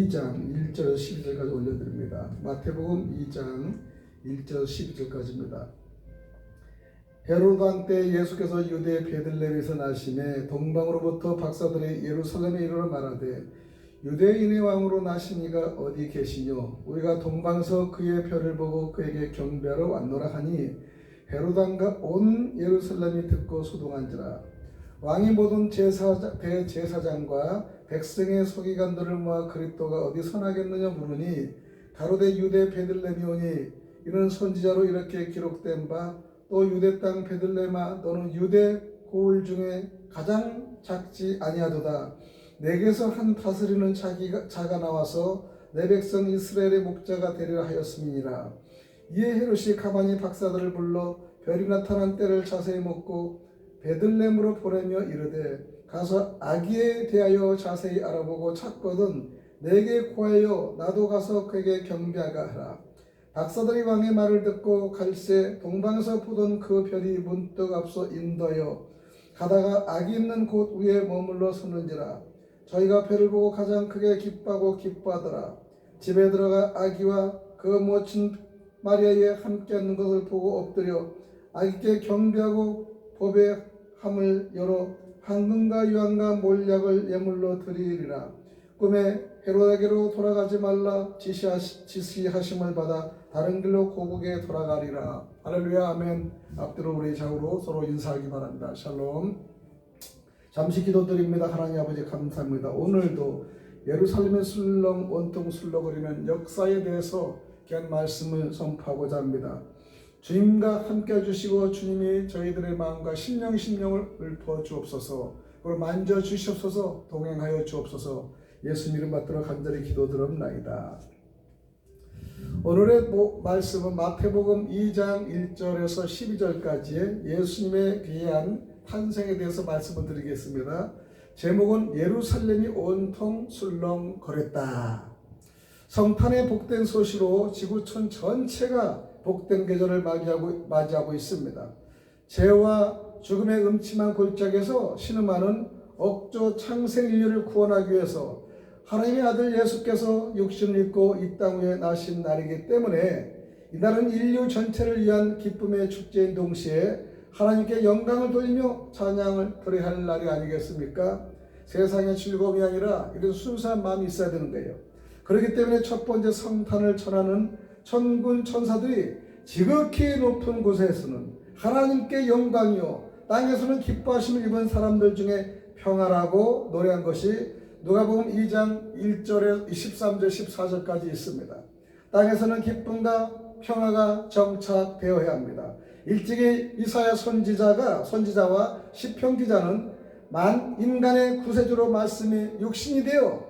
2장 1절에서 12절까지 올려드립니다. 마태복음 2장 1절 12절까지입니다. 헤로드 왕 때 예수께서 유대 베들레헴에서 나시매 동방으로부터 박사들이 예루살렘에 이르러 말하되 유대인의 왕으로 나신 이가 어디 계시뇨? 우리가 동방서 그의 별을 보고 그에게 경배하러 왔노라 하니 헤로드 왕과 온 예루살렘이 듣고 소동한지라. 왕이 모든 대제사장과 백성의 서기관들을 모아 그리스도가 어디 선하겠느냐 물으니 가로되 유대 베들레헴이 오니 이는 선지자로 이렇게 기록된 바 또 유대 땅 베들레헴아 너는 유대 고을 중에 가장 작지 아니하도다. 내게서 한 다스리는 자가 나와서 내 백성 이스라엘의 목자가 되리라 하였음이니라. 이에 헤롯이 가만히 박사들을 불러 별이 나타난 때를 자세히 묻고 베들레헴으로 보내며 이르되 가서 아기에 대하여 자세히 알아보고 찾거든 내게 구하여 나도 가서 그에게 경배하가 하라. 박사들이 왕의 말을 듣고 갈새 동방에서 보던 그 별이 문득 앞서 인도하여 가다가 아기 있는 곳 위에 머물러 서는지라. 저희가 별을 보고 가장 크게 기뻐하고 기뻐하더라. 집에 들어가 아기와 그 모친 마리아에 함께 앉는 것을 보고 엎드려 아기께 경배하고 법의 함을 열어 황금과 유황과 몰약을 예물로 드리리라. 꿈에 헤로데게로 돌아가지 말라 지시하심을 받아 다른 길로 고국에 돌아가리라. 할렐루야 아멘. 앞뒤로 우리 좌우로 서로 인사하기 바랍니다. 샬롬. 잠시 기도드립니다. 하나님 아버지 감사합니다. 오늘도 예루살렘의 술렁 온통 술렁거리는 역사에 대해서 귀한 말씀을 선포하고자 합니다. 주님과 함께 해주시고 주님이 저희들의 마음과 심령을 읊어 주옵소서. 그리고 만져 주시옵소서. 동행하여 주옵소서. 예수 이름 받들어 간절히 기도드립나이다. 오늘의 말씀은 마태복음 2장 1절에서 12절까지의 예수님의 귀한 탄생에 대해서 말씀을 드리겠습니다. 제목은 예루살렘이 온통 술렁거렸다. 성탄의 복된 소식으로 지구촌 전체가 복된 계절을 맞이하고 있습니다. 죄와 죽음의 음침한 골짜기에서 신음하는 억조 창생 인류를 구원하기 위해서 하나님의 아들 예수께서 육신을 입고 이 땅 위에 나신 날이기 때문에 이날은 인류 전체를 위한 기쁨의 축제인 동시에 하나님께 영광을 돌리며 찬양을 드려야 할 날이 아니겠습니까? 세상의 즐거움이 아니라 이런 순수한 마음이 있어야 되는 거예요. 그렇기 때문에 첫 번째 성탄을 전하는 천군 천사들이 지극히 높은 곳에서는 하나님께 영광이요 땅에서는 기뻐하심을 입은 사람들 중에 평화라고 노래한 것이 누가복음 2장 1절에 13절 14절까지 있습니다. 땅에서는 기쁨과 평화가 정착되어야 합니다. 일찍이 이사야 선지자와 시편 기자는 만 인간의 구세주로 말씀이 육신이 되어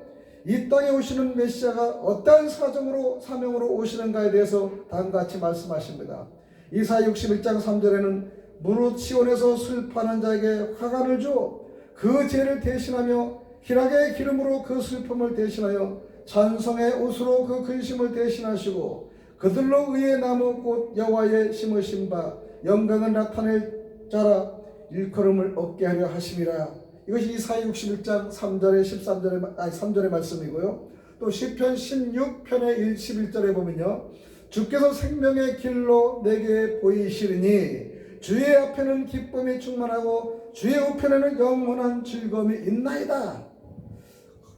이 땅에 오시는 메시아가 어떠한 사명으로 오시는가에 대해서 다음과 같이 말씀하십니다. 이사야 61장 3절에는 무릇 시온에서 슬퍼하는 자에게 화관을 줘 그 죄를 대신하며 희락의 기름으로 그 슬픔을 대신하여 찬송의 옷으로 그 근심을 대신하시고 그들로 의의 나무 꽃 여호와의 심으신 바 영광을 나타낼 자라 일컬음을 얻게 하려 하심이라. 이것이 이사야 61장 3절의 말씀이고요. 또 시편 16편의 11절에 보면요. 주께서 생명의 길로 내게 보이시리니 주의 앞에는 기쁨이 충만하고 주의 우편에는 영원한 즐거움이 있나이다.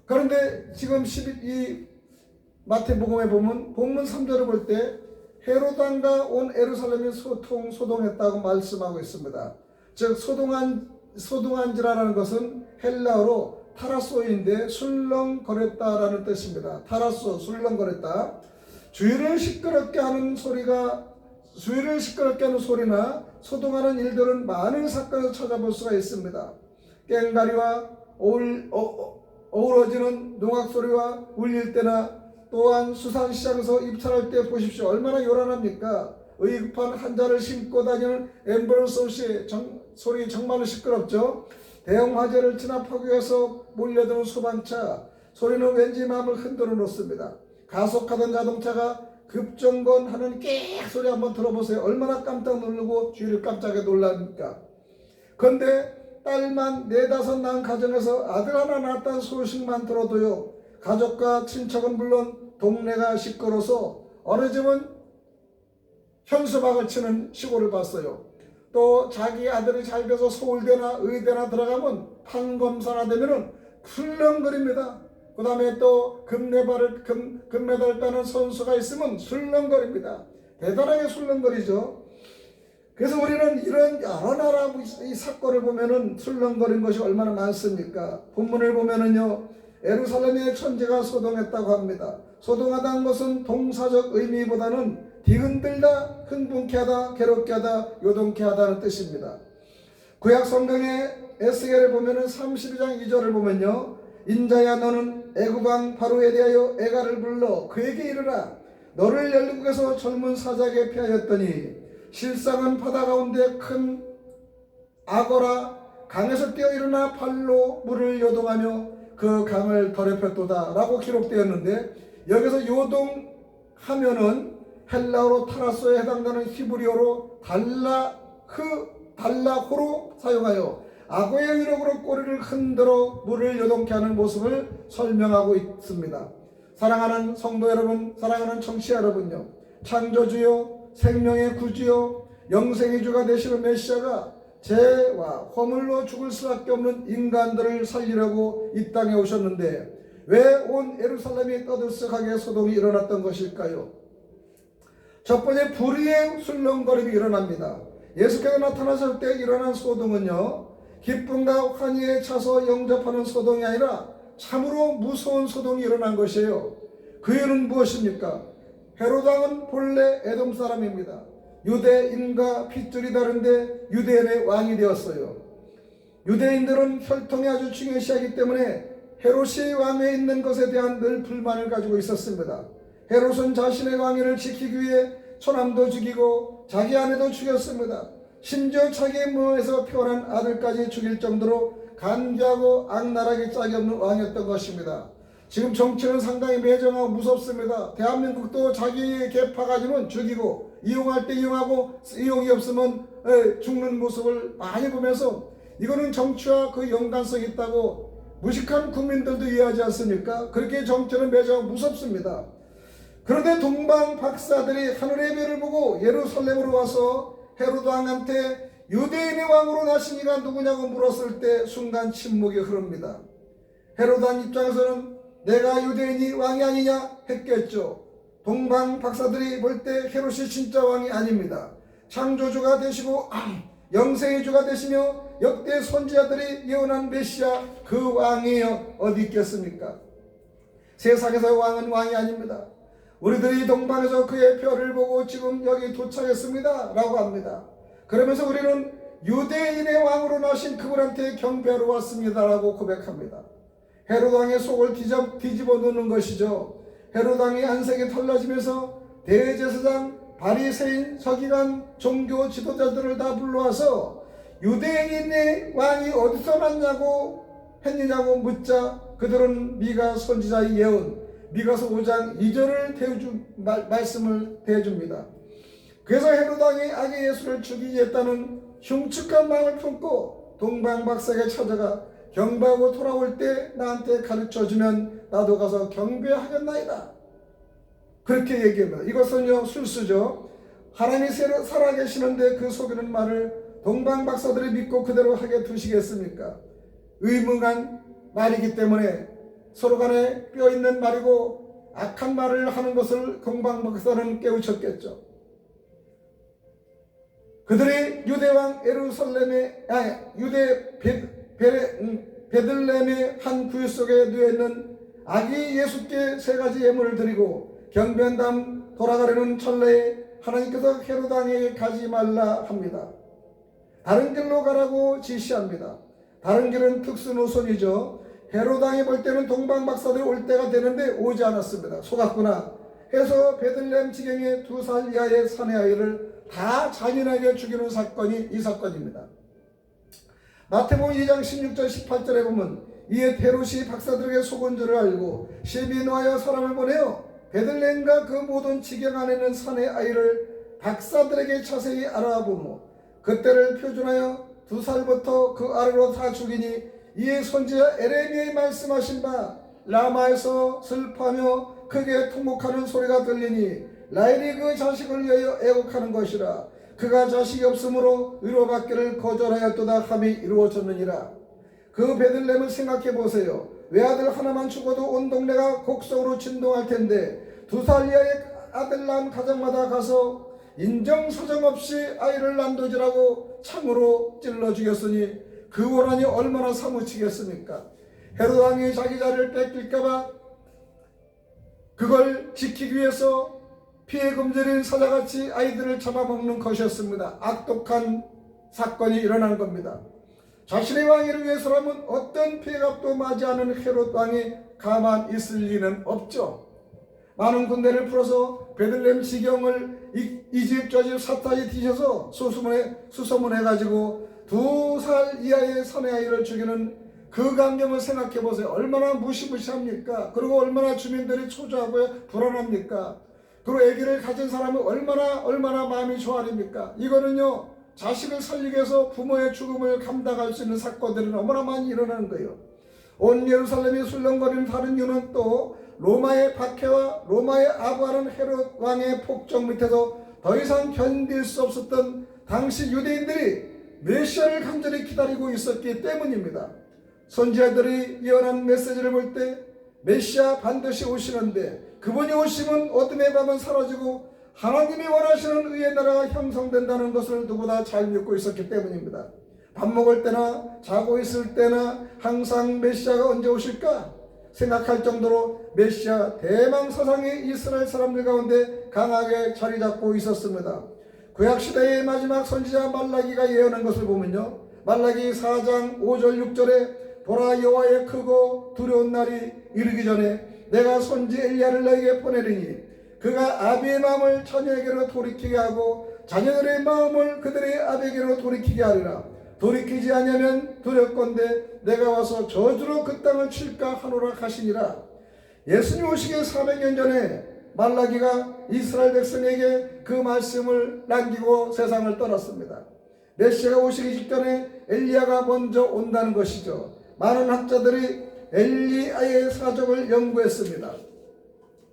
그런데 지금 이 마태복음에 보면 본문 3절을 볼 때 헤로드 왕과 온 예루살렘이 소동했다고 말씀하고 있습니다. 즉 소동한지라는 것은 헬라어로 타라소인데 술렁거렸다라는 뜻입니다. 타라소 술렁거렸다. 주위를 시끄럽게 하는 소리나 소동하는 일들은 많은 사건에서 찾아볼 수가 있습니다. 깽가리와 어우러지는 농악소리와 울릴 때나 또한 수산시장에서 입찰할 때 보십시오. 얼마나 요란합니까? 의급한 한자를 신고 다니는 앰뷸런스 소리 정말로 시끄럽죠. 대형 화재를 진압하기 위해서 몰려드는 소방차 소리는 왠지 마음을 흔들어 놓습니다. 가속하던 자동차가 급정거하는 끽 소리 한번 들어보세요. 얼마나 깜짝 놀라고 주위를 깜짝에 놀랍니까? 그런데 딸만 4-5 낳은 가정에서 아들 하나 낳았다는 소식만 들어도요 가족과 친척은 물론 동네가 시끄러워서 어느 집은 현수막을 치는 시골을 봤어요. 또 자기 아들이 잘 돼서 서울대나 의대나 들어가면 판검사나 되면은 술렁거립니다. 그 다음에 또 금메달 따는 선수가 있으면 술렁거립니다. 대단하게 술렁거리죠. 그래서 우리는 이런 여러 나라 이 사건을 보면은 술렁거린 것이 얼마나 많습니까? 본문을 보면은요, 예루살렘의 천지가 소동했다고 합니다. 소동하다는 것은 동사적 의미보다는 뒤흔들다, 흥분케 하다, 괴롭게 하다, 요동케 하다는 뜻입니다. 구약 성경의 에스겔을 보면은 32장 2절을 보면요, 인자야 너는 애굽왕 바로에 대하여 애가를 불러 그에게 이르라. 너를 열국에서 젊은 사자에게 피하였더니 실상은 바다 가운데 큰 악어라 강에서 뛰어 일어나 발로 물을 요동하며 그 강을 더럽혔도다 라고 기록되었는데, 여기서 요동하면은 헬라어로 타라소에 해당되는 히브리어로 달라호로 사용하여 악어의 위력으로 꼬리를 흔들어 물을 요동케 하는 모습을 설명하고 있습니다. 사랑하는 성도 여러분, 사랑하는 청취자 여러분요, 창조주요, 생명의 구주요, 영생의 주가 되시는 메시아가 죄와 허물로 죽을 수밖에 없는 인간들을 살리려고 이 땅에 오셨는데 왜 온 예루살렘이 떠들썩하게 소동이 일어났던 것일까요? 첫 번째, 불의의 술렁거림이 일어납니다. 예수께서 나타나실 때 일어난 소동은요, 기쁨과 환희에 차서 영접하는 소동이 아니라 참으로 무서운 소동이 일어난 것이에요. 그 이유는 무엇입니까? 헤롯 왕은 본래 에돔 사람입니다. 유대인과 핏줄이 다른데 유대인의 왕이 되었어요. 유대인들은 혈통이 아주 중요시하기 때문에 헤롯이 왕위에 있는 것에 대한 늘 불만을 가지고 있었습니다. 헤롯은 자신의 왕위를 지키기 위해 초남도 죽이고 자기 아내도 죽였습니다. 심지어 자기의 몸에서 태어난 아들까지 죽일 정도로 간교하고 악랄하게 짝이 없는 왕이었던 것입니다. 지금 정치는 상당히 매정하고 무섭습니다. 대한민국도 자기 계파 가지면 죽이고, 이용할 때 이용하고, 이용이 없으면 죽는 모습을 많이 보면서 이거는 정치와 그 연관성이 있다고 무식한 국민들도 이해하지 않습니까? 그렇게 정치는 매정하고 무섭습니다. 그런데 동방 박사들이 하늘의 별을 보고 예루살렘으로 와서 헤롯 왕한테 유대인의 왕으로 나신 이가 누구냐고 물었을 때 순간 침묵이 흐릅니다. 헤롯 왕 입장에서는 내가 유대인이 왕이 아니냐 했겠죠. 동방 박사들이 볼 때 헤롯이 진짜 왕이 아닙니다. 창조주가 되시고 영생의 주가 되시며 역대 선지자들이 예언한 메시아 그 왕이여 어디 있겠습니까? 세상에서 왕은 왕이 아닙니다. 우리들이 동방에서 그의 별을 보고 지금 여기 도착했습니다 라고 합니다. 그러면서 우리는 유대인의 왕으로 나신 그분한테 경배하러 왔습니다 라고 고백합니다. 헤롯 왕의 속을 뒤집어 놓는 것이죠. 헤롯 왕의 안색이 달라지면서 대제사장, 바리새인, 서기관, 종교 지도자들을 다 불러와서 유대인의 왕이 어디서 났냐고 했느냐고 묻자 그들은 미가 선지자의 예언, 미가서 5장 2절을 말씀을 대줍니다. 그래서 헤롯 왕이 아기 예수를 죽이겠다는 흉측한 마음을 품고 동방 박사에게 찾아가 경배하고 돌아올 때 나한테 가르쳐주면 나도 가서 경배하겠나이다. 그렇게 얘기합니다. 이것은요 술수죠. 하나님이 살아계시는데 그 속이는 말을 동방 박사들이 믿고 그대로 하게 두시겠습니까? 의문한 말이기 때문에 서로 간에 뼈있는 말이고 악한 말을 하는 것을 동방 박사는 깨우쳤겠죠. 그들이 유대왕 베들레헴의 한 구유 속에 누워있는 아기 예수께 세 가지 예물을 드리고 경배한 다음 돌아가려는 찰나에 하나님께서 헤롯 왕에게 가지 말라 합니다. 다른 길로 가라고 지시합니다. 다른 길은 특수 노선이죠. 헤롯 왕이 볼 때는 동방 박사들이 올 때가 되는데 오지 않았습니다. 속았구나 해서 베들레헴 지경의 2살 이하의 사내 아이를 다 잔인하게 죽이는 사건이 이 사건입니다. 마태복음 2장 16절 18절에 보면 이에 헤롯이 박사들에게 속은 줄을 알고 시비 노하여 사람을 보내어 베들레헴과 그 모든 지경 안에 있는 사내 아이를 박사들에게 자세히 알아보고 그때를 표준하여 2살부터 그 아래로 다 죽이니 이에 선지자 에레미야의 말씀하신 바 라마에서 슬퍼하며 크게 통곡하는 소리가 들리니 라헬이 그 자식을 위하여 애곡하는 것이라. 그가 자식이 없으므로 위로받기를 거절하였도다 함이 이루어졌느니라. 그 베들레헴을 생각해 보세요. 외아들 하나만 죽어도 온 동네가 곡성으로 진동할 텐데 2살 이하의 아들 낳은 가정마다 가서 인정사정 없이 아이를 난도질하고 창으로 찔러 죽였으니 그 고난이 얼마나 사무치겠습니까? 헤롯 왕이 자기 자리를 뺏길까봐 그걸 지키기 위해서 피해 금절인 사자같이 아이들을 잡아먹는 것이었습니다. 악독한 사건이 일어나는 겁니다. 자신의 왕위를 위해서라면 어떤 피해값도 맞이하는 헤롯 왕이 가만 있을 리는 없죠. 많은 군대를 풀어서 베들레헴 지경을 이 집 저 집 사타에 뒤져서 수소문해가지고 2살 이하의 사내 아이를 죽이는 그 광경을 생각해 보세요. 얼마나 무시무시합니까? 그리고 얼마나 주민들이 초조하고 불안합니까? 그리고 아기를 가진 사람은 얼마나 마음이 조아립니까? 이거는요, 자식을 살리기 위해서 부모의 죽음을 감당할 수 있는 사건들은 너무나 많이 일어나는 거예요. 온 예루살렘이 술렁거리는 다른 이유는 또 로마의 박해와 로마의 아부하는 헤롯 왕의 폭정 밑에서 더 이상 견딜 수 없었던 당시 유대인들이 메시아를 간절히 기다리고 있었기 때문입니다. 선지자들이 예언한 메시지를 볼 때 메시아 반드시 오시는데 그분이 오시면 어둠의 밤은 사라지고 하나님이 원하시는 의의 나라가 형성된다는 것을 누구나 잘 믿고 있었기 때문입니다. 밥 먹을 때나 자고 있을 때나 항상 메시아가 언제 오실까 생각할 정도로 메시아 대망사상이 이스라엘 사람들 가운데 강하게 자리 잡고 있었습니다. 구약시대의 마지막 선지자 말라기가 예언한 것을 보면요, 말라기 4장 5절 6절에 보라 여호와의 크고 두려운 날이 이르기 전에 내가 선지 엘리야를 너에게 보내리니 그가 아비의 마음을 자녀에게로 돌이키게 하고 자녀들의 마음을 그들의 아비에게로 돌이키게 하리라. 돌이키지 아니하면 두렵건대 내가 와서 저주로 그 땅을 칠까 하노라 하시니라. 예수님 오시기 400년 전에 말라기가 이스라엘 백성에게 그 말씀을 남기고 세상을 떠났습니다. 메시아가 오시기 직전에 엘리야가 먼저 온다는 것이죠. 많은 학자들이 엘리야의 사적을 연구했습니다.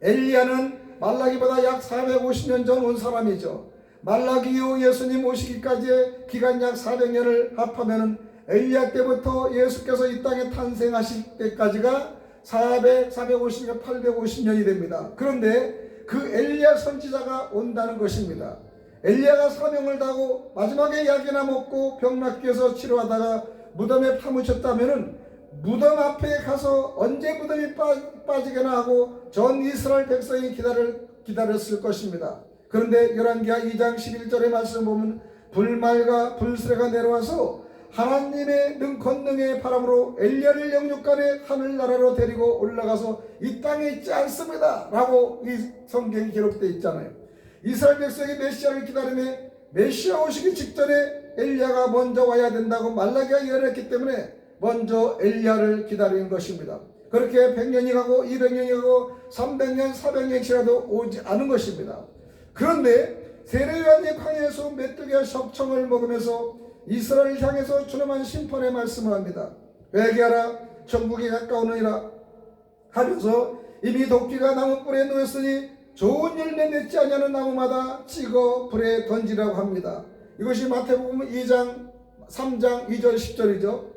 엘리야는 말라기보다 약 450년 전 온 사람이죠. 말라기 이후 예수님 오시기까지의 기간 약 400년을 합하면 엘리야 때부터 예수께서 이 땅에 탄생하실 때까지가 450년, 850년이 됩니다. 그런데 그 엘리야 선지자가 온다는 것입니다. 엘리야가 사명을 다하고 마지막에 약이나 먹고 병 낫기 위해서 치료하다가 무덤에 파묻혔다면 무덤 앞에 가서 언제 무덤이 빠지게나 하고 전 이스라엘 백성이 기다렸을 것입니다. 그런데 열왕기하 2장 11절의 말씀 보면 불말과 불수레가 내려와서 하나님의 권능의 바람으로 엘리야를 영육간에 하늘나라로 데리고 올라가서 이 땅에 있지 않습니다 라고 이 성경이 기록되어 있잖아요. 이스라엘 백성이 메시아를 기다리며 메시아 오시기 직전에 엘리야가 먼저 와야 된다고 말라기가 예언했기 때문에 먼저 엘리야를 기다리는 것입니다. 그렇게 100년이 가고 200년이 가고 300년 400년이 지나도 오지 않은 것입니다. 그런데 세례요한이 광야에서 메뚜기와 석청을 먹으면서 이스라엘을 향해서 준엄한 심판의 말씀을 합니다. 회개하라 천국이 가까우느니라 하면서 이미 도끼가 나무불에 놓였으니 좋은 열매 맺지 아니하는 나무마다 찍어 불에 던지라고 합니다. 이것이 마태복음 2장 3장 2절 10절이죠.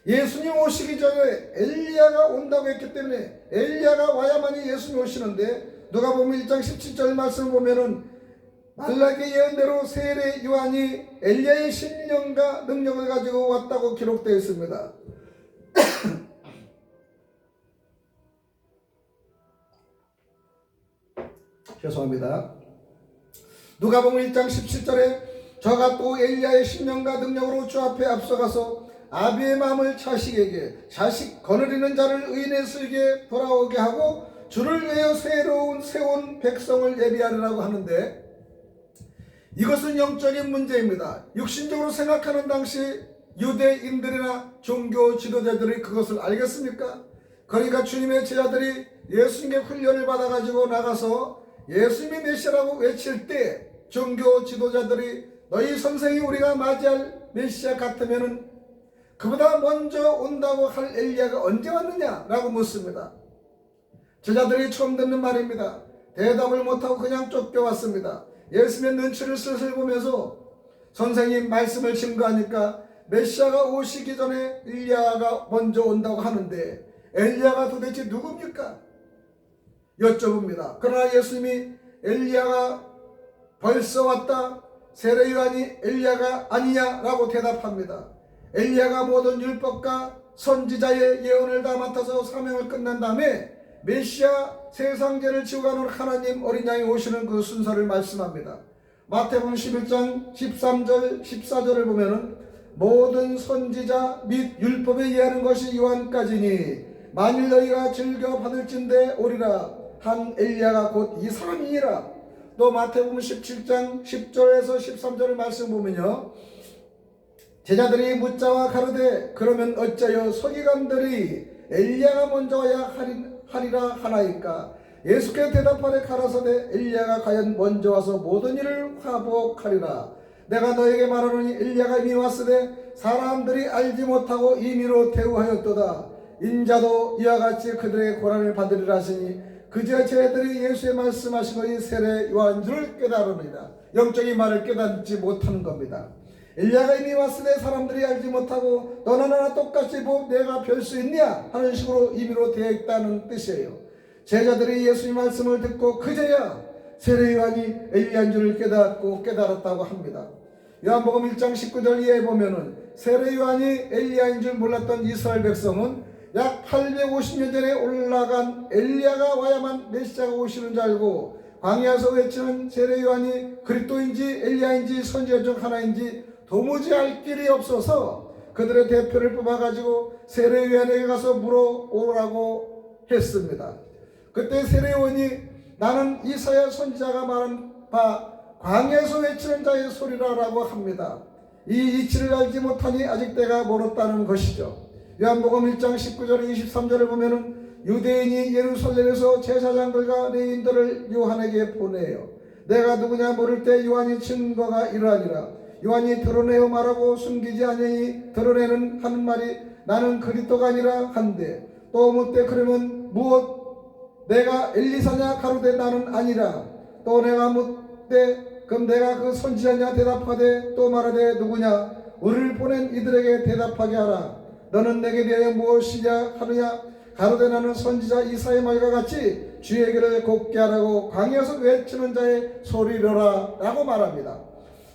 예수님 오시기 전에 엘리야가 온다고 했기 때문에 엘리야가 와야만이 예수님 오시는데 누가복음 1장 17절 말씀을 보면은 말라기 예언대로 세례 요한이 엘리야의 신령과 능력을 가지고 왔다고 기록되어 있습니다. 죄송합니다. 누가복음 1장 17절에 저가 또 엘리야의 신령과 능력으로 주 앞에 앞서가서 아비의 마음을 자식에게 자식 거느리는 자를 의인의 수에게 돌아오게 하고 주를 위하여 세운 백성을 예비하리라고 하는데 이것은 영적인 문제입니다. 육신적으로 생각하는 당시 유대인들이나 종교 지도자들이 그것을 알겠습니까? 그러니까 주님의 제자들이 예수님의 훈련을 받아가지고 나가서 예수님이 메시아라고 외칠 때 종교 지도자들이 너희 선생이 우리가 맞이할 메시아 같으면은 그보다 먼저 온다고 할 엘리야가 언제 왔느냐라고 묻습니다. 제자들이 처음 듣는 말입니다. 대답을 못하고 그냥 쫓겨왔습니다. 예수님의 눈치를 슬슬 보면서 선생님 말씀을 증거하니까 메시아가 오시기 전에 엘리야가 먼저 온다고 하는데 엘리야가 도대체 누굽니까? 여쭤봅니다. 그러나 예수님이 엘리야가 벌써 왔다. 세례 요한이 엘리야가 아니냐라고 대답합니다. 엘리야가 모든 율법과 선지자의 예언을 다 맡아서 사명을 끝난 다음에 메시아 세상죄를 지고 가는 하나님 어린 양이 오시는 그 순서를 말씀합니다. 마태복음 11장 13절 14절을 보면은 모든 선지자 및 율법에 예하는 것이 요한까지니 만일 너희가 즐겨 받을진대 오리라 한 엘리야가 곧 이 사람이니라. 또 마태복음 17장 10절에서 13절을 말씀 보면요, 제자들이 묻자와 가로되 그러면 어찌하여 서기관들이 엘리야가 먼저 와야 하리라 하나이까. 예수께서 대답하되 가라사대 엘리야가 과연 먼저 와서 모든 일을 화복하리라. 내가 너에게 말하노니 엘리야가 이미 왔으되 사람들이 알지 못하고 임의로 대우하였도다. 인자도 이와 같이 그들의 고난을 받으리라 하시니 그저 제자들이 예수의 말씀하신 것이 세례 요한인 줄 깨달으니라. 영적인 말을 깨닫지 못하는 겁니다. 엘리야가 이미 왔으되 사람들이 알지 못하고 너나 나나 똑같이 뭐 내가 별 수 있냐 하는 식으로 임의로 대했다는 뜻이에요. 제자들이 예수님 말씀을 듣고 그제야 세례 요한이 엘리야인 줄을 깨달았다고 합니다. 요한복음 1장 19절 이하에 보면은 세례 요한이 엘리야인 줄 몰랐던 이스라엘 백성은 약 850년 전에 올라간 엘리야가 와야만 메시아가 오시는 줄 알고 광야에서 외치는 세례 요한이 그리스도인지 엘리야인지 선지자 중 하나인지 도무지 알 길이 없어서 그들의 대표를 뽑아가지고 세례 요한에게 가서 물어오라고 했습니다. 그때 세례 요한이 나는 이사야 선지자가 말한 바 광야에서 외치는 자의 소리라라고 합니다. 이 이치를 알지 못하니 아직 때가 멀었다는 것이죠. 요한복음 1장 19절 23절을 보면은 유대인이 예루살렘에서 제사장들과 레위인들을 요한에게 보내요. 내가 누구냐 물을 때 요한이 증거가 이러하니라. 요한이 드러내어 말하고 숨기지 아니하니 드러내는 하는 말이 나는 그리스도가 아니라 한데 또 묻되 그러면 무엇 내가 엘리사냐 가로되 나는 아니라. 또 내가 묻되 그럼 내가 그 선지자냐 대답하되 또 말하되 누구냐 우리를 보낸 이들에게 대답하게 하라. 너는 내게 대하여 무엇이냐 하느냐 가로되 나는 선지자 이사의 말과 같이 주의 길을 곱게 하라고 광야에서 외치는 자의 소리로라 라고 말합니다.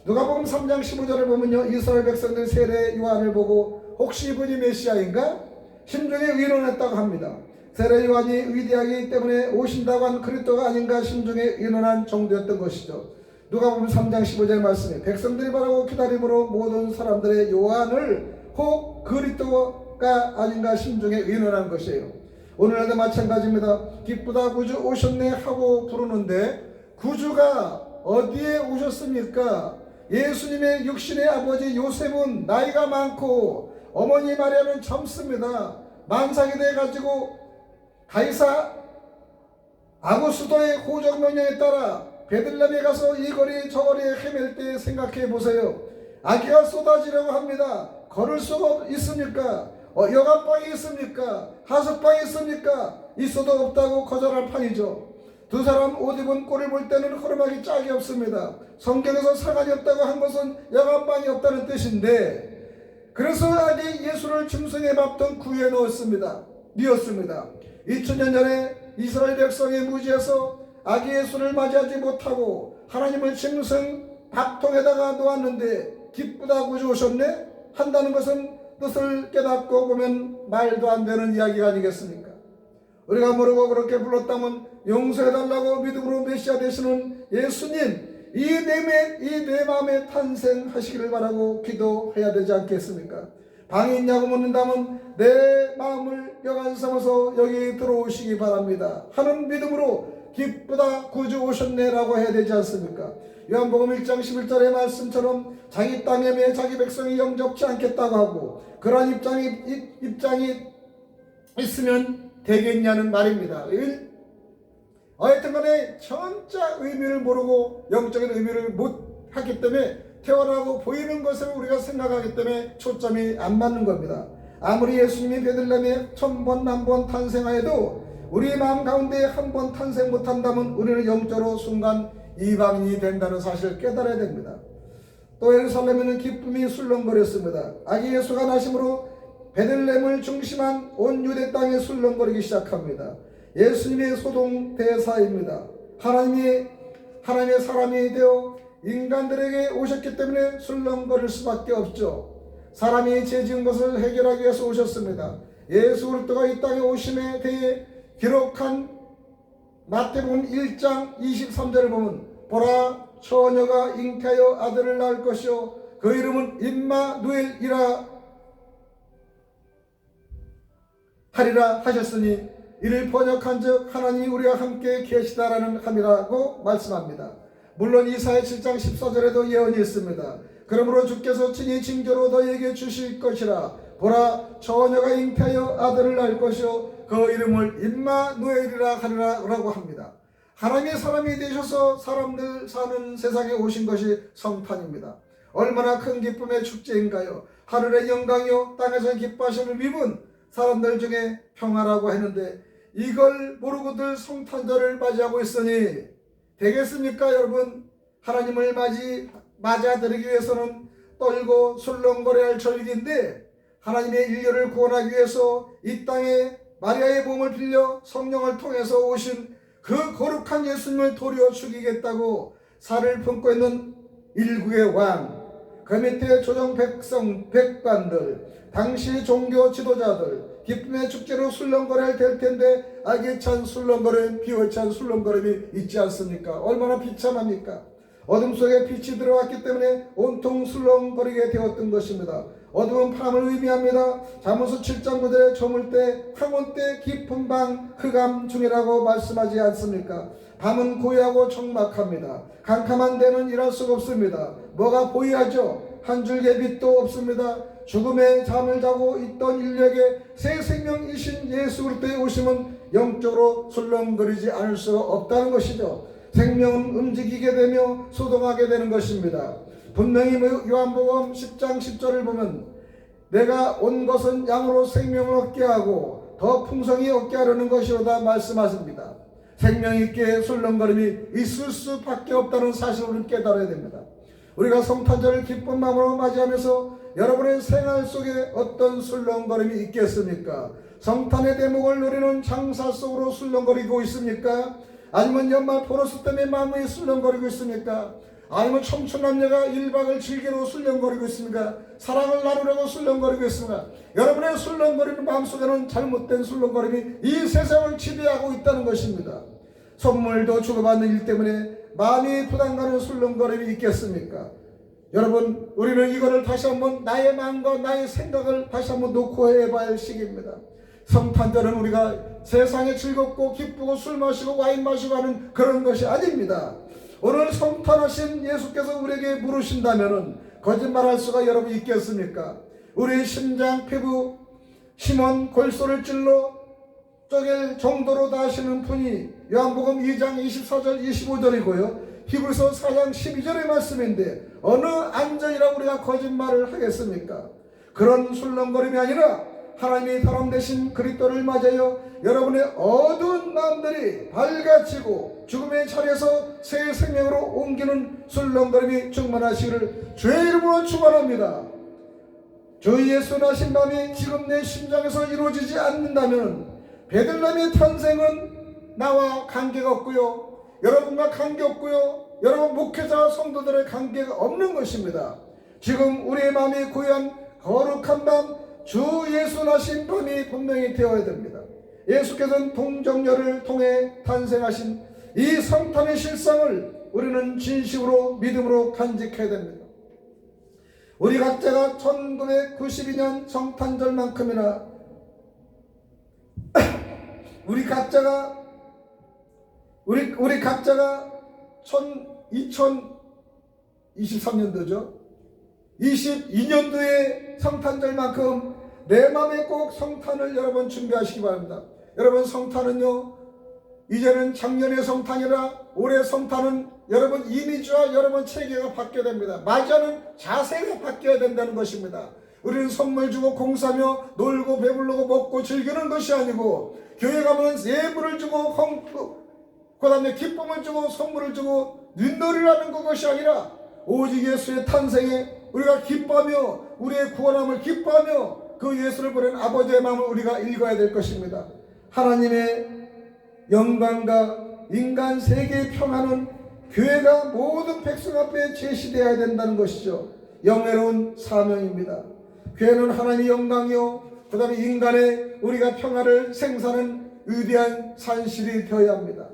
누가복음 3장 15절을 보면요, 이스라엘 백성들 세례 요한을 보고 혹시 이분이 메시아인가 심중에 의논했다고 합니다. 세례 요한이 위대하기 때문에 오신다고 한 그리스도가 아닌가 심중에 의논한 정도였던 것이죠. 누가복음 3장 15절 말씀에 백성들이 바라고 기다림으로 모든 사람들의 요한을 혹 그리스도가 아닌가 심중에 의논한 것이에요. 오늘날도 마찬가지입니다. 기쁘다 구주 오셨네 하고 부르는데 구주가 어디에 오셨습니까? 예수님의 육신의 아버지 요셉은 나이가 많고 어머니 마리아는 젊습니다. 만삭이 돼가지고 가이사 아구스도의 호적 명령에 따라 베들레헴에 가서 이 거리 저 거리에 헤맬 때 생각해 보세요. 아기가 쏟아지려고 합니다. 걸을 수가 있습니까? 여관방이 있습니까? 하숙방이 있습니까? 있어도 없다고 거절할 판이죠. 두 사람 옷 입은 꼴을 볼 때는 허름하기 짝이 없습니다. 성경에서 사관이 없다고 한 것은 여관방이 없다는 뜻인데 그래서 아기 예수를 짐승의 밥통 구유에 넣었습니다. 2000년 전에 이스라엘 백성의 무지에서 아기 예수를 맞이하지 못하고 하나님을 짐승 밥통에다가 놓았는데 기쁘다 구주 오셨네 한다는 것은 뜻을 깨닫고 보면 말도 안 되는 이야기가 아니겠습니까? 우리가 모르고 그렇게 불렀다면 용서해달라고 믿음으로 메시아 되시는 예수님 이 내 마음에 탄생하시기를 바라고 기도해야 되지 않겠습니까? 방이 있냐고 묻는다면 내 마음을 여간 삼아서 여기 들어오시기 바랍니다 하는 믿음으로 기쁘다 구주 오셨네 라고 해야 되지 않습니까? 요한복음 1장 11절의 말씀처럼 자기 땅에 매 자기 백성이 영접치 않겠다고 하고 그러한 입장이 있으면 되겠냐는 말입니다. 하여튼 간에 전자 의미를 모르고 영적인 의미를 못 하기 때문에 태어나고 보이는 것을 우리가 생각하기 때문에 초점이 안 맞는 겁니다. 아무리 예수님이 베들레헴에 1000번 만번 탄생하여도 우리의 마음 가운데 한 번 탄생 못한다면 우리는 영적으로 순간 이방인이 된다는 사실을 깨달아야 됩니다. 또 예루살렘에는 기쁨이 술렁거렸습니다. 아기 예수가 나심으로 베들레헴을 중심한 온 유대 땅에 술렁거리기 시작합니다. 예수님의 소동 대사입니다. 하나님의 사람이 되어 인간들에게 오셨기 때문에 술렁거릴 수밖에 없죠. 사람이 죄 지은 것을 해결하기 위해서 오셨습니다. 예수 그리스도가 이 땅에 오심에 대해 기록한 마태복음 1장 23절을 보면 보라 처녀가 잉태하여 아들을 낳을 것이요 그 이름은 임마누엘이라 하리라 하셨으니 이를 번역한즉 하나님이 우리와 함께 계시다라는 함이라고 말씀합니다. 물론 이사야 7장 14절에도 예언이 있습니다. 그러므로 주께서 친히 징조로 너희에게 주실 것이라 보라 처녀가 잉태하여 아들을 낳을 것이요 그 이름을 임마누엘이라 하리라라고 합니다. 하나님의 사람이 되셔서 사람들 사는 세상에 오신 것이 성탄입니다. 얼마나 큰 기쁨의 축제인가요. 하늘의 영광이요 땅에서 기뻐하심을 입은 사람들 중에 평화라고 했는데 이걸 모르고들 성탄절을 맞이하고 있으니 되겠습니까 여러분? 하나님을 맞아들이기 위해서는 떨고 술렁거려야 할 절기인데 하나님의 인류를 구원하기 위해서 이 땅에 마리아의 몸을 빌려 성령을 통해서 오신 그 거룩한 예수님을 도려 죽이겠다고 살을 품고 있는 일국의 왕, 그 밑에 조정 백관들, 당시 종교 지도자들 기쁨의 축제로 술렁거려야 될 텐데 악에 찬 술렁거림, 비에 찬 술렁거림이 있지 않습니까? 얼마나 비참합니까? 어둠 속에 빛이 들어왔기 때문에 온통 술렁거리게 되었던 것입니다. 어두운 밤을 의미합니다. 잠언서 7장 9절에 저물 때 황혼 때 깊은 방 흑암 중이라고 말씀하지 않습니까? 밤은 고요하고 적막합니다. 캄캄한 데는 일할 수가 없습니다. 뭐가 보이하죠? 한 줄기의 빛도 없습니다. 죽음의 잠을 자고 있던 인류에게 새 생명이신 예수 그리스도의 오심은 영적으로 술렁거리지 않을 수 없다는 것이죠. 생명은 움직이게 되며 소동하게 되는 것입니다. 분명히 요한복음 10장 10절을 보면 내가 온 것은 양으로 생명을 얻게 하고 더 풍성히 얻게 하려는 것이로다 말씀하십니다. 생명 있게 술렁거림이 있을 수밖에 없다는 사실을 깨달아야 됩니다. 우리가 성탄절을 기쁜 마음으로 맞이하면서 여러분의 생활 속에 어떤 술렁거림이 있겠습니까? 성탄의 대목을 누리는 장사 속으로 술렁거리고 있습니까? 아니면 연말 보너스 때문에 마음이 술렁거리고 있습니까? 아니면 청춘남녀가 1박을 즐기러 술렁거리고 있습니까? 사랑을 나누려고 술렁거리고 있습니까? 여러분의 술렁거리는 마음속에는 잘못된 술렁거림이 이 세상을 지배하고 있다는 것입니다. 선물도 주고받는 일 때문에 마음이 부담가는 술렁거림이 있겠습니까? 여러분, 우리는 이거를 다시 한번 나의 마음과 나의 생각을 다시 한번 놓고 해봐야 할 시기입니다. 성탄절은 우리가 세상에 즐겁고 기쁘고 술 마시고 와인 마시고 하는 그런 것이 아닙니다. 오늘 성탄하신 예수께서 우리에게 물으신다면 거짓말할 수가 여러분 있겠습니까? 우리 심장, 피부, 심원, 골소를 찔러 쪼갤 정도로 다 하시는 분이 요한복음 2장 24절 25절이고요 히브리서 4장 12절의 말씀인데 어느 안전이라고 우리가 거짓말을 하겠습니까? 그런 술렁거림이 아니라 하나님이 사람 되신 그리스도를 맞아요 여러분의 어두운 마음들이 밝아지고 죽음의 자리에서 새 생명으로 옮기는 술렁거림이 충만하시기를 주의 이름으로 축원합니다. 주 예수 나신 밤이 지금 내 심장에서 이루어지지 않는다면 베들레헴의 탄생은 나와 관계가 없고요 여러분과 관계 없고요 여러분 목회자와 성도들의 관계가 없는 것입니다. 지금 우리의 마음이 고요한 거룩한 밤 주 예수 나신 밤이 분명히 되어야 됩니다. 예수께서는 동정녀를 통해 탄생하신 이 성탄의 실상을 우리는 진심으로 믿음으로 간직해야 됩니다. 우리 각자가 1992년 성탄절만큼이나 우리 각자가 2023년도죠. 22년도의 성탄절만큼 내 마음에 꼭 성탄을 여러분 준비하시기 바랍니다. 여러분 성탄은요 이제는 작년의 성탄이라 올해 성탄은 여러분 이미지와 여러분 체계가 바뀌어야 됩니다. 맞이하는 자세가 바뀌어야 된다는 것입니다. 우리는 선물 주고 공사하며 놀고 배부르고 먹고 즐기는 것이 아니고 교회 가면 예물을 주고 그 다음에 기쁨을 주고 선물을 주고 윷놀이를 하는 그것이 아니라 오직 예수의 탄생에 우리가 기뻐하며 우리의 구원함을 기뻐하며 그 예수를 보낸 아버지의 마음을 우리가 읽어야 될 것입니다. 하나님의 영광과 인간 세계의 평화는 교회가 모든 백성 앞에 제시되어야 된다는 것이죠. 영예로운 사명입니다. 교회는 하나님의 영광이요 그 다음에 인간의 우리가 평화를 생산하는 위대한 산실이 되어야 합니다.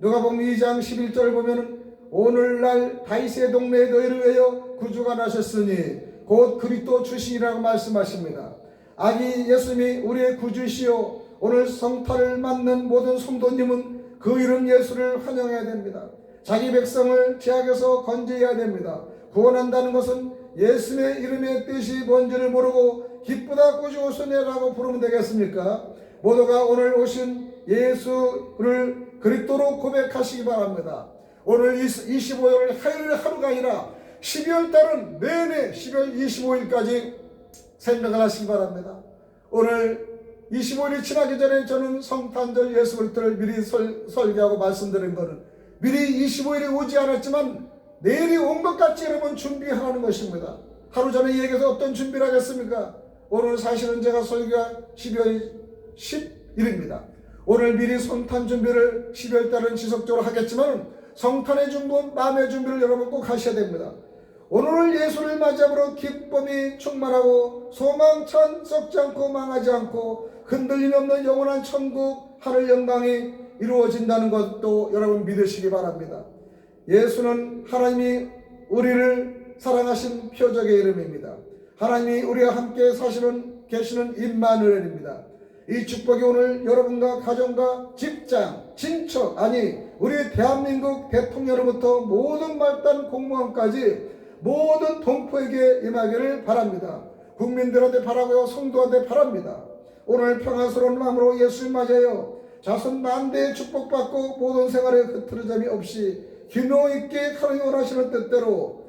누가복음 2장 11절 보면 오늘날 다윗의 동네에 너희를 위하여 구주가 나셨으니 곧 그리스도 주시리라고 말씀하십니다. 아기 예수님이 우리의 구주시요 오늘 성탄을 맞는 모든 성도님은 그 이름 예수를 환영해야 됩니다. 자기 백성을 죄악에서 건져야 됩니다. 구원한다는 것은 예수님의 이름의 뜻이 뭔지를 모르고 기쁘다 꾸짖으소서라고 부르면 되겠습니까? 모두가 오늘 오신 예수를 그리스도로 고백하시기 바랍니다. 오늘 25일 화요일 하루가 아니라 12월 달은 내내 12월 25일까지 생각을 하시기 바랍니다. 오늘 25일이 지나기 전에 저는 성탄절 예수 그리스도를 미리 설계하고 말씀드린 것은 미리 25일이 오지 않았지만 내일이 온 것 같이 여러분 준비하라는 것입니다. 하루 전에 얘기해서 어떤 준비를 하겠습니까? 오늘 사실은 제가 설교가 12월 10일입니다. 오늘 미리 성탄 준비를 12월 달은 지속적으로 하겠지만 성탄의 준비, 마음의 준비를 여러분 꼭 하셔야 됩니다. 오늘 예수를 맞이함으로 기쁨이 충만하고 소망찬 썩지 않고 망하지 않고 흔들림 없는 영원한 천국 하늘 영광이 이루어진다는 것도 여러분 믿으시기 바랍니다. 예수는 하나님이 우리를 사랑하신 표적의 이름입니다. 하나님이 우리와 함께 사시는 계시는 임마누엘입니다. 이 축복이 오늘 여러분과 가정과 직장, 친척, 아니 우리 대한민국 대통령으로부터 모든 말단 공무원까지 모든 동포에게 임하기를 바랍니다. 국민들한테 바라고요, 성도한테 바랍니다. 오늘 평화스러운 마음으로 예수를 맞이하여 자손 만대의 축복받고 모든 생활에 흐트러짐이 없이 기묘 있게 하나님 원하시는 뜻대로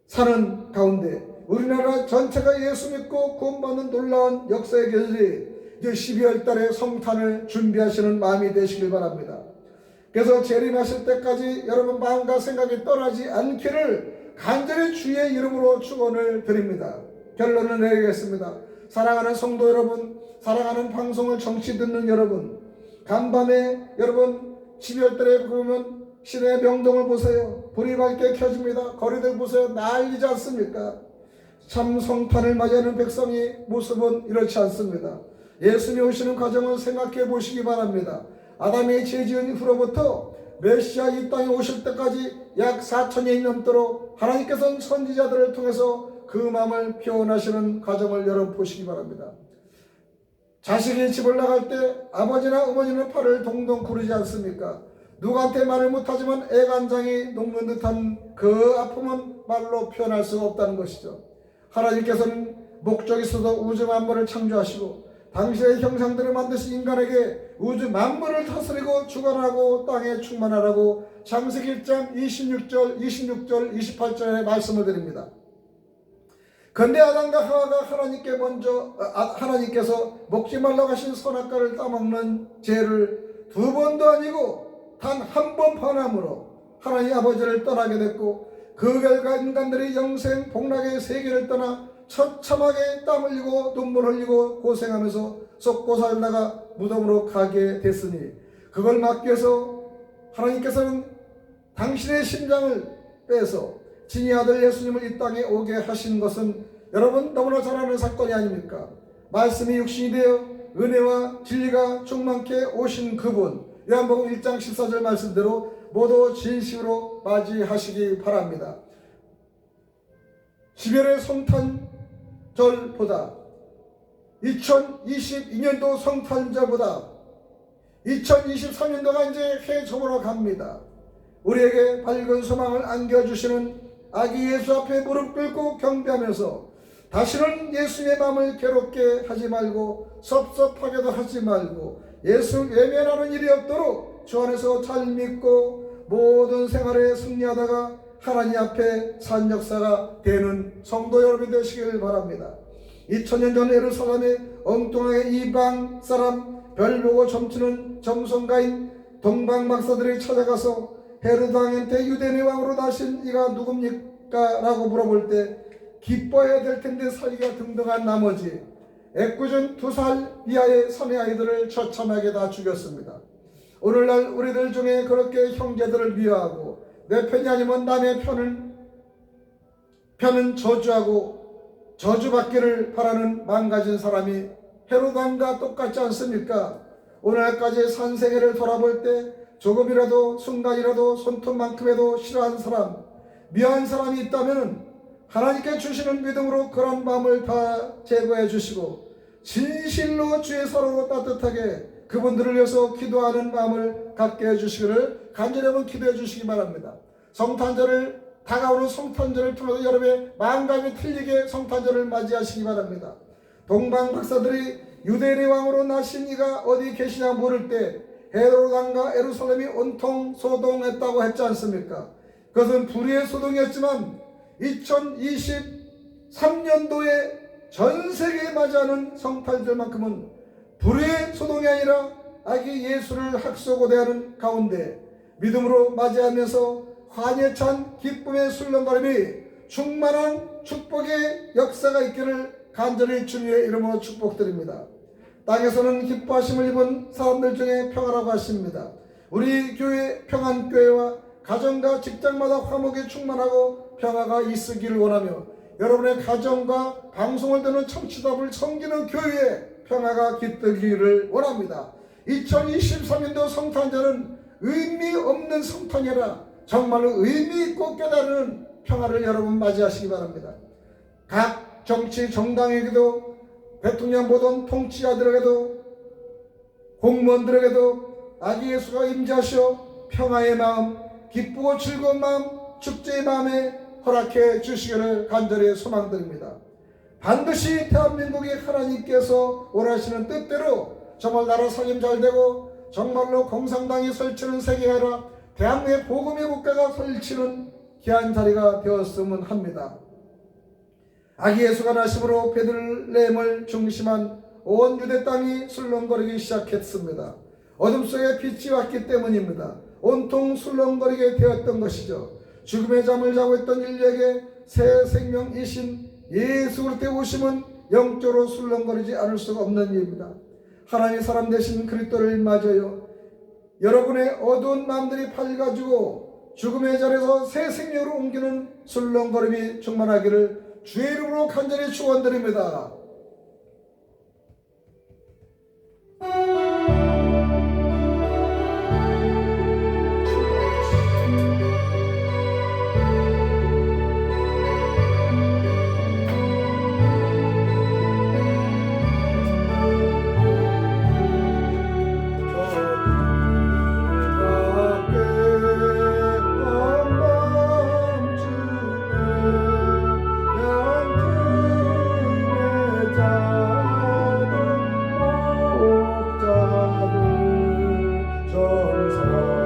사는 가운데 우리나라 전체가 예수 믿고 구원받는 놀라운 역사의 계절이 이제 12월 달에 성탄을 준비하시는 마음이 되시길 바랍니다. 그래서 재림하실 때까지 여러분 마음과 생각이 떠나지 않기를 간절히 주의 이름으로 축원을 드립니다. 결론을 내리겠습니다. 사랑하는 성도 여러분, 사랑하는 방송을 정치 듣는 여러분, 간밤에 여러분 12월 달에 보면 시내 명동을 보세요. 불이 밝게 켜집니다. 거리들 보세요. 난리지 않습니까? 참 성탄을 맞이하는 백성의 모습은 이렇지 않습니다. 예수님 오시는 과정을 생각해 보시기 바랍니다. 아담이 죄 지은 후로부터 메시아 이 땅에 오실 때까지 약 4,000년이 넘도록 하나님께서는 선지자들을 통해서 그 마음을 표현하시는 과정을 여러분 보시기 바랍니다. 자식이 집을 나갈 때 아버지나 어머니는 팔을 동동 구르지 않습니까? 누구한테 말을 못하지만 애간장이 녹는 듯한 그 아픔은 말로 표현할 수가 없다는 것이죠. 하나님께서는 목적이 있어서 우주 만물을 창조하시고 당신의 형상들을 만드신 인간에게 우주 만물을 다스리고 주관하고 땅에 충만하라고 창세기 1장 26절 28절에 말씀을 드립니다. 그런데 아담과 하와가 하나님께서 먹지 말라고 하신 선악과를 따먹는 죄를 두 번도 아니고 단 한 번 범함으로 하나님 아버지를 떠나게 됐고 그 결과 인간들이 영생 복락의 세계를 떠나 처참하게 땀 흘리고 눈물 흘리고 고생하면서 썩고 살다가 무덤으로 가게 됐으니 그걸 막기 위해서 하나님께서는 당신의 심장을 빼서 진의 아들 예수님을 이 땅에 오게 하신 것은 여러분 너무나 잘 아는 사건이 아닙니까? 말씀이 육신이 되어 은혜와 진리가 충만케 오신 그분, 요한복음 1장 14절 말씀대로 모두 진심으로 맞이하시기 바랍니다. 12월의 성탄절보다 2022년도 성탄절보다 2023년도가 이제 해저물어 갑니다. 우리에게 밝은 소망을 안겨주시는 아기 예수 앞에 무릎 꿇고 경배하면서 다시는 예수의 마음을 괴롭게 하지 말고 섭섭하게도 하지 말고 예수 외면하는 일이 없도록 주 안에서 잘 믿고 모든 생활에 승리하다가 하나님 앞에 산 역사가 되는 성도 여러분 되시길 바랍니다. 2000년 전 예루살렘에 엉뚱하게 이방 사람 별 보고 점치는 점성가인 동방 박사들이 찾아가서 헤로드 왕한테 유대인의 왕으로 나신 이가 누굽니까? 라고 물어볼 때 기뻐해야 될 텐데 살기가 등등한 나머지 애꿎은 2살 이하의 사내 아이들을 처참하게 다 죽였습니다. 오늘날 우리들 중에 그렇게 형제들을 미워하고 내 편이 아니면 남의 편은 저주하고 저주받기를 바라는 망가진 사람이 헤로드 왕과 똑같지 않습니까? 오늘날까지 산 세계를 돌아볼 때 조금이라도 순간이라도 손톱만큼에도 싫어하는 사람, 미워한 사람이 있다면 하나님께 주시는 믿음으로 그런 마음을 다 제거해 주시고 진실로 주의 사랑으로 따뜻하게 그분들을 위해서 기도하는 마음을 갖게 해주시기를 간절히 한번 기도해 주시기 바랍니다. 성탄절을 다가오는 성탄절을 통해서 여러분의 마음감이 틀리게 성탄절을 맞이하시기 바랍니다. 동방 박사들이 유대인의 왕으로 나신 이가 어디 계시냐 물을 때 헤로드 왕과 예루살렘이 온통 소동했다고 했지 않습니까? 그것은 불의의 소동이었지만 2023년도에 전 세계에 맞이하는 성탄절만큼은 불의의 소동이 아니라 아기 예수를 학수고대하는 가운데 믿음으로 맞이하면서 환희에 찬 기쁨의 술렁거림이 충만한 축복의 역사가 있기를 간절히 주님의 이름으로 축복드립니다. 땅에서는 기뻐하심을 입은 사람들 중에 평화라고 하십니다. 우리 교회 평안교회와 가정과 직장마다 화목이 충만하고 평화가 있으기를 원하며 여러분의 가정과 방송을 듣는 청취자를 섬기는 교회에 평화가 깃들기를 원합니다. 2023년도 성탄절은 의미 없는 성탄이라 정말로 의미 있고 깨달은 평화를 여러분 맞이하시기 바랍니다. 각 정치 정당에게도 대통령 보던 통치자들에게도 공무원들에게도 아기 예수가 임재하시어 평화의 마음, 기쁘고 즐거운 마음, 축제의 마음에 허락해 주시기를 간절히 소망드립니다. 반드시 대한민국의 하나님께서 원하시는 뜻대로 정말 나라 살림 잘 되고 정말로 공산당이 설치는 세계가 아니라 대한민국의 복음의 국가가 설치는 귀한 자리가 되었으면 합니다. 아기 예수가 나심으로 베들레헴을 중심한 온 유대 땅이 술렁거리기 시작했습니다. 어둠 속에 빛이 왔기 때문입니다. 온통 술렁거리게 되었던 것이죠. 죽음의 잠을 자고 있던 인류에게 새 생명이신 예수 그리스도의 오심은 영적으로 술렁거리지 않을 수가 없는 일입니다. 하나님의 사람 되신 그리스도를 맞아요. 여러분의 어두운 마음들이 밝아지고 죽음의 자리에서 새 생명으로 옮기는 술렁거림이 충만하기를 주의 이름으로 간절히 축원드립니다. 전사